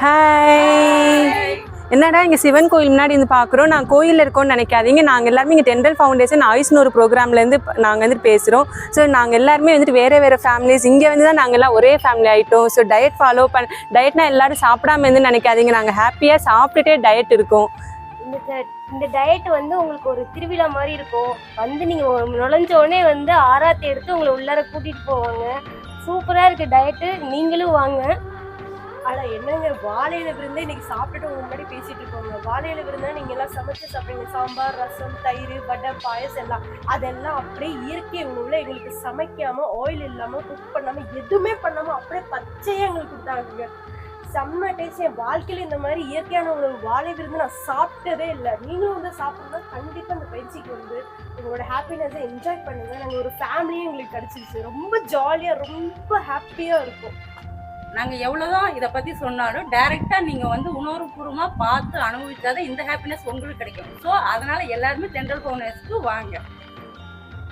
Hi. என்னடா இங்கே சிவன் கோயில் முன்னாடி இருந்து பார்க்குறோம். நான் கோயிலில் இருக்கோன்னு நினைக்காதீங்க. நாங்கள் எல்லாருமே இங்கே டெண்டல் ஃபவுண்டேஷன் ஆயுஷ்னு ஒரு ப்ரோக்ராம்லேருந்து நாங்கள் வந்துட்டு பேசுகிறோம். ஸோ நாங்கள் எல்லாருமே வந்துட்டு வேறு ஃபேமிலிஸ் இங்கே வந்து தான் நாங்கள் எல்லாம் ஒரே ஃபேமிலி ஆகிட்டோம். ஸோ டயட் ஃபாலோ டயட்னா எல்லாரும் சாப்பிடாம இருந்து நினைக்காதீங்க. நாங்கள் ஹாப்பியாக சாப்பிட்டுட்டே டயட் இருக்கோம். இந்த டயட் வந்து உங்களுக்கு ஒரு திருவிழா மாதிரி இருக்கும். வந்து நீங்கள் நுழைஞ்சோடனே வந்து ஆராத்தி எடுத்து உங்களை உள்ளார கூட்டிகிட்டு போவாங்க. சூப்பராக இருக்குது டயட்டு, நீங்களும் வாங்க. ஆனால் என்னங்க, வாழையில விருந்தே இன்னைக்கு சாப்பிட்டுட்டு உங்க முன்னாடி பேசிட்டு இருக்கோங்க. வாழையில விருந்தா நீங்க எல்லாம் சமைச்சு சாப்பிடுங்க. சாம்பார், ரசம், தயிர், வடை, பாயசம் எல்லாம் அதெல்லாம் அப்படியே இயற்கை உணவுல எங்களுக்கு சமைக்காம ஆயில் இல்லாம குக் பண்ணாம எதுவுமே பண்ணாம அப்படியே பச்சையா எங்களுக்கு கொடுத்தாங்க. செம்ம டேஸ்ட். என் வாழ்க்கையில இந்த மாதிரி இயற்கையான உணவு வாழை விருந்து நான் சாப்பிட்டதே இல்லை. நீங்களும் வந்து சாப்பிடணும்னா கண்டிப்பா இந்த பயிற்சிக்கு வந்து உங்களோட ஹாப்பினஸை என்ஜாய் பண்ணுங்க. நாங்கள் ஒரு ஃபேமிலியும் எங்களுக்கு கிடைச்சிருச்சு. ரொம்ப ஜாலியா ரொம்ப ஹாப்பியா இருக்கும். நாங்கள் எவ்வளோதான் இதை பற்றி சொன்னாலும் டைரெக்டாக நீங்கள் வந்து உணர்வுபூர்வமாக பார்த்து அனுபவிச்சாதான் இந்த ஹாப்பினஸ் உங்களுக்கு கிடைக்கும். ஸோ அதனால் எல்லாருமே டெண்டல் ஃபவுண்டேஷனுக்கு வாங்க.